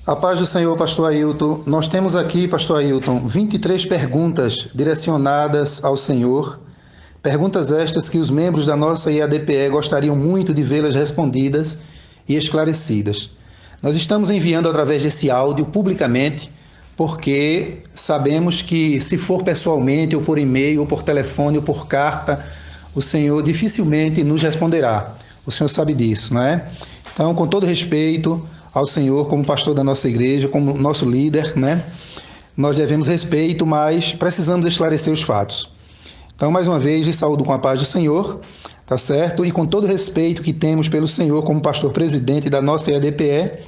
A paz do Senhor, pastor Ailton. Nós temos aqui, pastor Ailton, 23 perguntas direcionadas ao Senhor. Perguntas estas que os membros da nossa IADPE gostariam muito de vê-las respondidas e esclarecidas. Nós estamos enviando através desse áudio publicamente, porque sabemos que se for pessoalmente, ou por e-mail, ou por telefone, ou por carta, o Senhor dificilmente nos responderá. O Senhor sabe disso, não é? Então, com todo respeito ao Senhor, como pastor da nossa igreja, como nosso líder, né? Nós devemos respeito, mas precisamos esclarecer os fatos. Então, mais uma vez, lhe saúdo com a paz do Senhor, tá certo? E com todo o respeito que temos pelo Senhor como pastor presidente da nossa IADPE,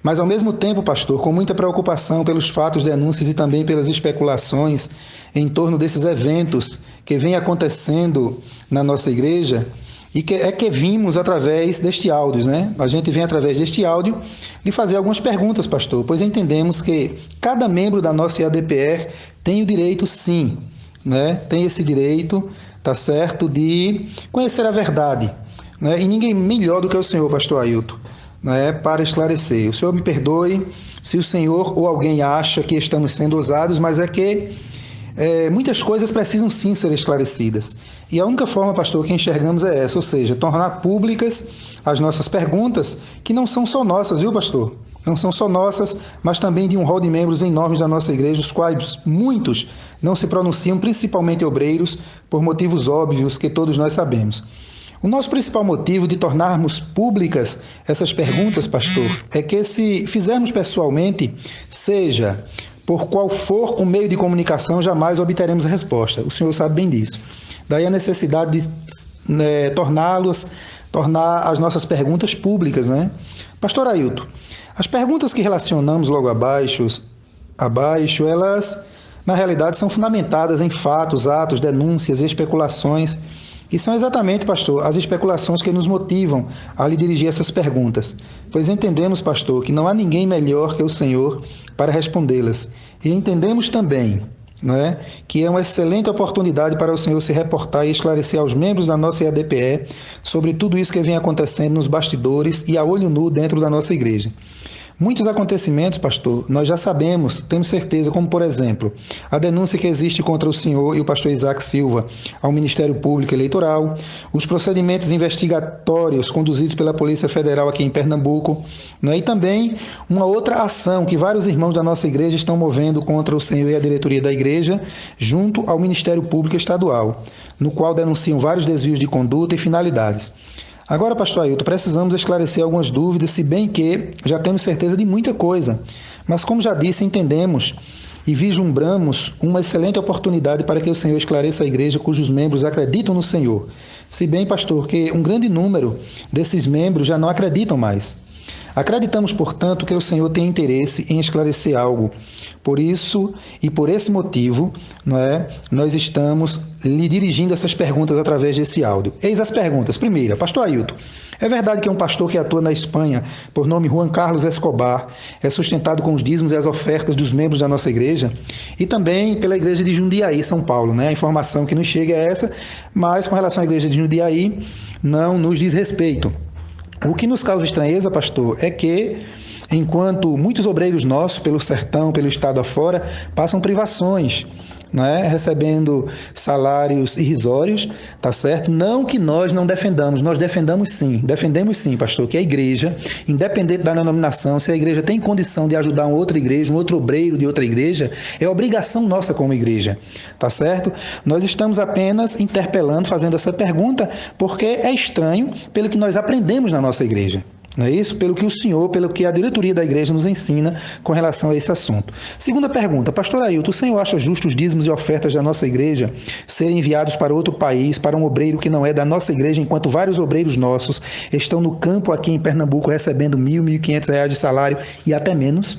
mas ao mesmo tempo, pastor, com muita preocupação pelos fatos, denúncias e também pelas especulações em torno desses eventos que vêm acontecendo na nossa igreja, e que vimos através deste áudio, né? A gente vem através deste áudio lhe fazer algumas perguntas, pastor, pois entendemos que cada membro da nossa IADPE tem o direito, sim, né? Tem esse direito, tá certo, de conhecer a verdade, né? E ninguém melhor do que o senhor, pastor Ailton, né? Para esclarecer. O senhor me perdoe se o senhor ou alguém acha que estamos sendo ousados, mas é que muitas coisas precisam sim ser esclarecidas. E a única forma, pastor, que enxergamos é essa, ou seja, tornar públicas as nossas perguntas, que não são só nossas, viu, pastor? Não são só nossas, mas também de um rol de membros enormes da nossa igreja, os quais muitos não se pronunciam, principalmente obreiros, por motivos óbvios que todos nós sabemos. O nosso principal motivo de tornarmos públicas essas perguntas, pastor, é que se fizermos pessoalmente, seja por qual for o meio de comunicação, jamais obteremos a resposta. O senhor sabe bem disso. Daí a necessidade de tornar as nossas perguntas públicas, né? Pastor Ailton, as perguntas que relacionamos logo abaixo, elas, na realidade, são fundamentadas em fatos, atos, denúncias e especulações, e são exatamente, pastor, as especulações que nos motivam a lhe dirigir essas perguntas, pois entendemos, pastor, que não há ninguém melhor que o Senhor para respondê-las. E entendemos também, né, que é uma excelente oportunidade para o Senhor se reportar e esclarecer aos membros da nossa IADPE sobre tudo isso que vem acontecendo nos bastidores e a olho nu dentro da nossa igreja. Muitos acontecimentos, pastor, nós já sabemos, temos certeza, como por exemplo, a denúncia que existe contra o senhor e o pastor Isaac Silva ao Ministério Público Eleitoral, os procedimentos investigatórios conduzidos pela Polícia Federal aqui em Pernambuco, né? E também uma outra ação que vários irmãos da nossa igreja estão movendo contra o senhor e a diretoria da igreja, junto ao Ministério Público Estadual, no qual denunciam vários desvios de conduta e finalidades. Agora, pastor Ailton, precisamos esclarecer algumas dúvidas, se bem que já temos certeza de muita coisa. Mas, como já disse, entendemos e vislumbramos uma excelente oportunidade para que o Senhor esclareça a igreja cujos membros acreditam no Senhor. Se bem, pastor, que um grande número desses membros já não acreditam mais. Acreditamos, portanto, que o Senhor tem interesse em esclarecer algo. Por isso e por esse motivo, nós estamos lhe dirigindo essas perguntas através desse áudio. Eis as perguntas. Primeira, pastor Ailton, é verdade que é um pastor que atua na Espanha, por nome Juan Carlos Escobar, é sustentado com os dízimos e as ofertas dos membros da nossa igreja e também pela igreja de Jundiaí, São Paulo, né? A informação que nos chega é essa, mas com relação à igreja de Jundiaí, não nos diz respeito. O que nos causa estranheza, pastor, é que, enquanto muitos obreiros nossos, pelo sertão, pelo estado afora, passam privações, né, recebendo salários irrisórios, tá certo? Não que nós não defendamos, nós defendemos sim, pastor, que a igreja, independente da denominação, se a igreja tem condição de ajudar uma outra igreja, um outro obreiro de outra igreja, é obrigação nossa como igreja, tá certo? Nós estamos apenas interpelando, fazendo essa pergunta, porque é estranho pelo que nós aprendemos na nossa igreja. Não é isso? Pelo que o senhor, pelo que a diretoria da igreja nos ensina com relação a esse assunto. Segunda pergunta, pastor Ailton, o senhor acha justo os dízimos e ofertas da nossa igreja serem enviados para outro país, para um obreiro que não é da nossa igreja, enquanto vários obreiros nossos estão no campo aqui em Pernambuco recebendo R$ 1.000, R$ 1.500 de salário e até menos?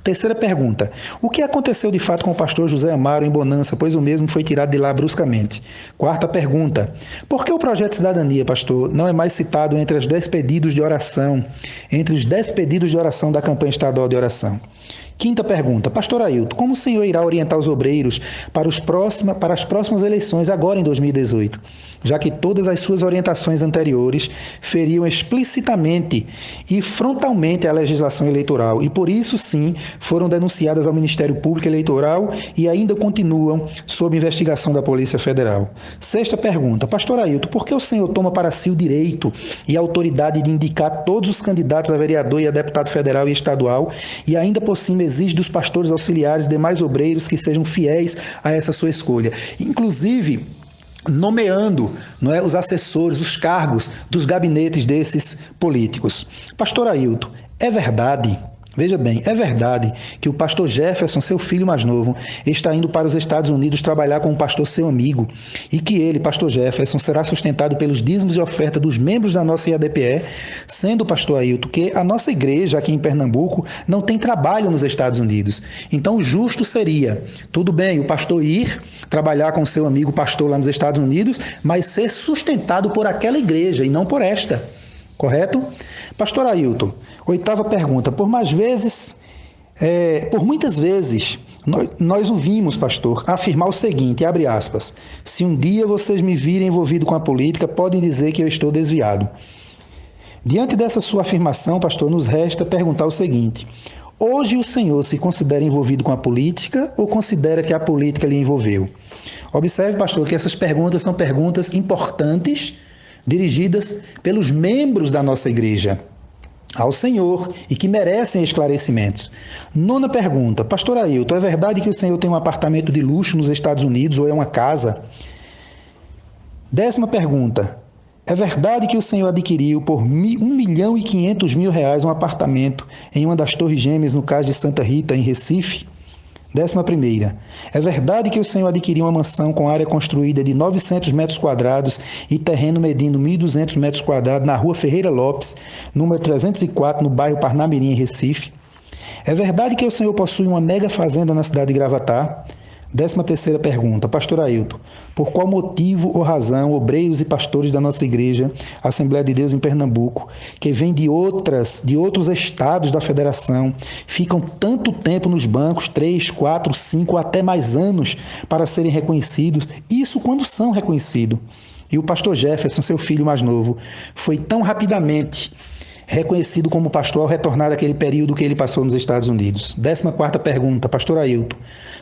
Terceira pergunta, o que aconteceu de fato com o pastor José Amaro em Bonança, pois o mesmo foi tirado de lá bruscamente? Quarta pergunta, por que o projeto Cidadania, pastor, não é mais citado entre os 10 pedidos de oração, da campanha estadual de oração? Quinta pergunta. Pastor Ailton, como o senhor irá orientar os obreiros para as próximas eleições agora em 2018? Já que todas as suas orientações anteriores feriam explicitamente e frontalmente a legislação eleitoral e, por isso, sim, foram denunciadas ao Ministério Público Eleitoral e ainda continuam sob investigação da Polícia Federal. Sexta pergunta. Pastor Ailton, por que o senhor toma para si o direito e a autoridade de indicar todos os candidatos a vereador e a deputado federal e estadual e ainda por cima exige dos pastores auxiliares e demais obreiros que sejam fiéis a essa sua escolha? Inclusive, nomeando, não é, os assessores, os cargos dos gabinetes desses políticos. Pastor Ailton, é verdade, veja bem, é verdade que o pastor Jefferson, seu filho mais novo, está indo para os Estados Unidos trabalhar com um pastor seu amigo e que ele, pastor Jefferson, será sustentado pelos dízimos e oferta dos membros da nossa IADPE, sendo, pastor Ailton, que a nossa igreja aqui em Pernambuco não tem trabalho nos Estados Unidos. Então, o justo seria, tudo bem, o pastor ir trabalhar com seu amigo pastor lá nos Estados Unidos, mas ser sustentado por aquela igreja e não por esta. Correto? Pastor Ailton, oitava pergunta. Por muitas vezes, nós ouvimos, pastor, afirmar o seguinte, abre aspas, se um dia vocês me virem envolvido com a política, podem dizer que eu estou desviado. Diante dessa sua afirmação, pastor, nos resta perguntar o seguinte, hoje o senhor se considera envolvido com a política ou considera que a política lhe envolveu? Observe, pastor, que essas perguntas são perguntas importantes, dirigidas pelos membros da nossa igreja ao Senhor e que merecem esclarecimentos. Nona pergunta. Pastor Ailton, é verdade que o senhor tem um apartamento de luxo nos Estados Unidos ou é uma casa? Décima pergunta. É verdade que o senhor adquiriu por R$1.500.000 um apartamento em uma das Torres Gêmeas no Cais de Santa Rita, em Recife? 11ª. É verdade que o senhor adquiriu uma mansão com área construída de 900 metros quadrados e terreno medindo 1.200 metros quadrados na rua Ferreira Lopes, número 304, no bairro Parnamirim, em Recife? É verdade que o senhor possui uma mega fazenda na cidade de Gravatá? 13ª pergunta. Pastor Ailton, por qual motivo ou razão obreiros e pastores da nossa igreja, Assembleia de Deus em Pernambuco, que vêm de outros estados da federação, ficam tanto tempo nos bancos, 3, 4, 5 até mais anos para serem reconhecidos? Isso quando são reconhecidos. E o pastor Jefferson, seu filho mais novo, foi tão rapidamente reconhecido como pastor ao retornar daquele período que ele passou nos Estados Unidos. 14ª pergunta, pastor Ailton,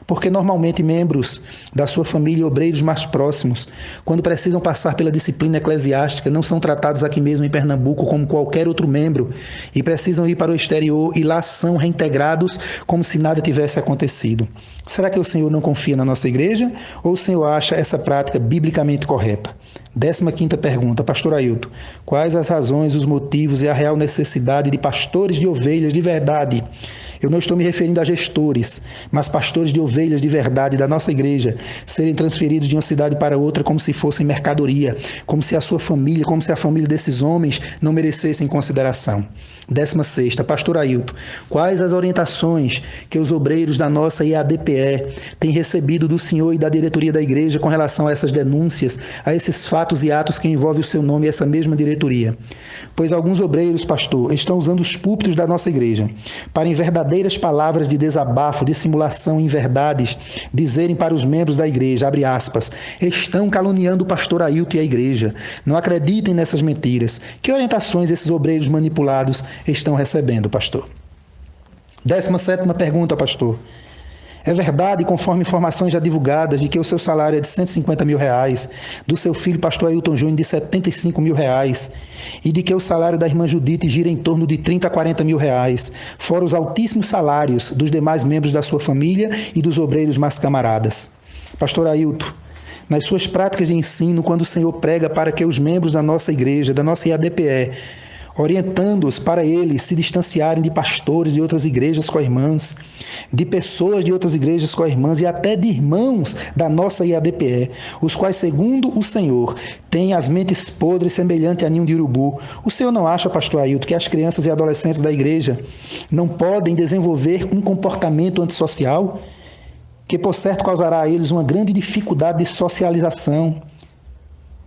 porque normalmente membros da sua família e obreiros mais próximos, quando precisam passar pela disciplina eclesiástica, não são tratados aqui mesmo em Pernambuco como qualquer outro membro e precisam ir para o exterior e lá são reintegrados como se nada tivesse acontecido? Será que o senhor não confia na nossa igreja ou o senhor acha essa prática biblicamente correta? 15ª pergunta, pastor Ailton, quais as razões, os motivos e a real necessidade de pastores de ovelhas de verdade? Eu não estou me referindo a gestores, mas pastores de ovelhas de verdade da nossa igreja serem transferidos de uma cidade para outra como se fossem mercadoria, como se a sua família, como se a família desses homens não merecessem consideração. 16ª, pastor Ailton, quais as orientações que os obreiros da nossa IADPE têm recebido do senhor e da diretoria da igreja com relação a essas denúncias, a esses fatos e atos que envolvem o seu nome e essa mesma diretoria? Pois alguns obreiros, pastor, estão usando os púlpitos da nossa igreja para, em verdadeiras palavras de desabafo, de simulação em verdades, dizerem para os membros da igreja, abre aspas, estão caluniando o pastor Ailton e a igreja. Não acreditem nessas mentiras. Que orientações esses obreiros manipulados estão recebendo, pastor? 17ª pergunta, pastor. É verdade, conforme informações já divulgadas, de que o seu salário é de R$150.000, do seu filho, pastor Ailton Júnior, de R$75.000, e de que o salário da irmã Judite gira em torno de R$30 a R$40.000, fora os altíssimos salários dos demais membros da sua família e dos obreiros mais camaradas? Pastor Ailton, nas suas práticas de ensino, quando o senhor prega para que os membros da nossa igreja, da nossa IADPE, orientando-os para eles se distanciarem de pastores de outras igrejas co-irmãs, de pessoas de outras igrejas co-irmãs e até de irmãos da nossa IADPE, os quais, segundo o Senhor, têm as mentes podres semelhante a ninho de urubu. O senhor não acha, pastor Ailton, que as crianças e adolescentes da igreja não podem desenvolver um comportamento antissocial, que por certo causará a eles uma grande dificuldade de socialização,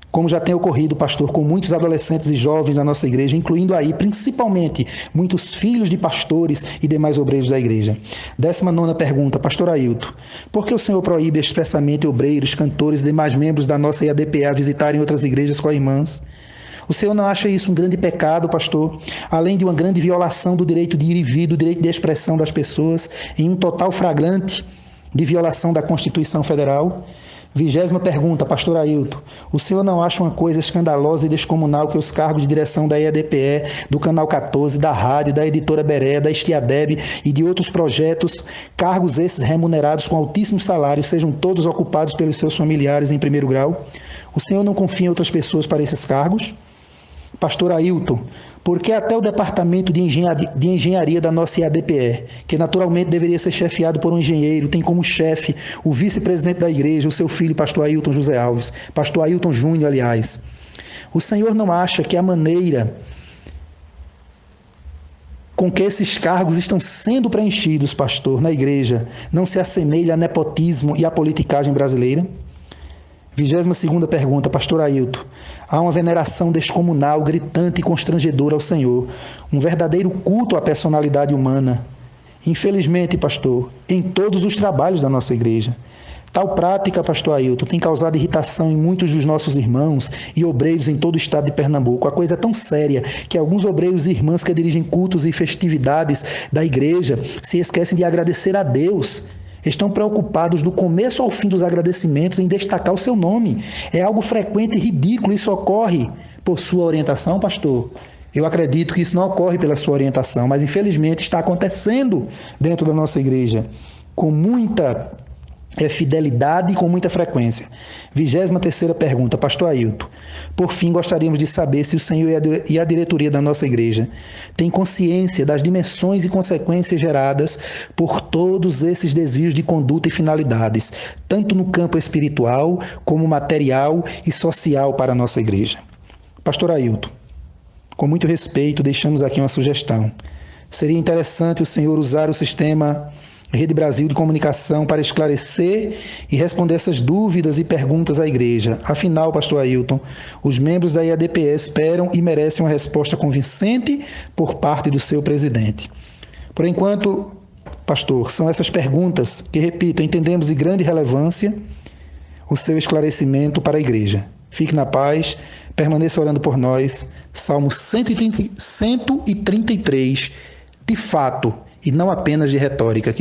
como já tem ocorrido, pastor, com muitos adolescentes e jovens da nossa igreja, incluindo aí, principalmente, muitos filhos de pastores e demais obreiros da igreja. 19ª pergunta, pastor Ailton, por que o senhor proíbe expressamente obreiros, cantores e demais membros da nossa IADPE a visitarem outras igrejas com as irmãs? O senhor não acha isso um grande pecado, pastor? Além de uma grande violação do direito de ir e vir, do direito de expressão das pessoas, em um total flagrante de violação da Constituição Federal? 20ª pergunta, pastor Ailton, o senhor não acha uma coisa escandalosa e descomunal que os cargos de direção da IADPE, do Canal 14, da rádio, da editora Beré, da Estiadeb e de outros projetos, cargos esses remunerados com altíssimos salários, sejam todos ocupados pelos seus familiares em primeiro grau? O senhor não confia em outras pessoas para esses cargos? Pastor Ailton, por que até o departamento de engenharia da nossa IADPE, que naturalmente deveria ser chefiado por um engenheiro, tem como chefe o vice-presidente da igreja, o seu filho, pastor Ailton José Alves, pastor Ailton Júnior, aliás. O senhor não acha que a maneira com que esses cargos estão sendo preenchidos, pastor, na igreja, não se assemelha a nepotismo e a politicagem brasileira? 22ª pergunta, pastor Ailton. Há uma veneração descomunal, gritante e constrangedora ao Senhor, um verdadeiro culto à personalidade humana. Infelizmente, pastor, em todos os trabalhos da nossa igreja. Tal prática, pastor Ailton, tem causado irritação em muitos dos nossos irmãos e obreiros em todo o estado de Pernambuco. A coisa é tão séria que alguns obreiros e irmãs que dirigem cultos e festividades da igreja se esquecem de agradecer a Deus. Estão preocupados do começo ao fim dos agradecimentos em destacar o seu nome. É algo frequente e ridículo. Isso ocorre por sua orientação, pastor? Eu acredito que isso não ocorre pela sua orientação, mas infelizmente está acontecendo dentro da nossa igreja com muita fidelidade e com muita frequência. 23ª pergunta, pastor Ailton. Por fim, gostaríamos de saber se o senhor e a diretoria da nossa igreja têm consciência das dimensões e consequências geradas por todos esses desvios de conduta e finalidades, tanto no campo espiritual como material e social para a nossa igreja. Pastor Ailton, com muito respeito, deixamos aqui uma sugestão. Seria interessante o senhor usar o sistema Rede Brasil de Comunicação para esclarecer e responder essas dúvidas e perguntas à igreja. Afinal, pastor Ailton, os membros da IADPE esperam e merecem uma resposta convincente por parte do seu presidente. Por enquanto, pastor, são essas perguntas que, repito, entendemos de grande relevância o seu esclarecimento para a igreja. Fique na paz, permaneça orando por nós. Salmo 133, de fato, e não apenas de retórica.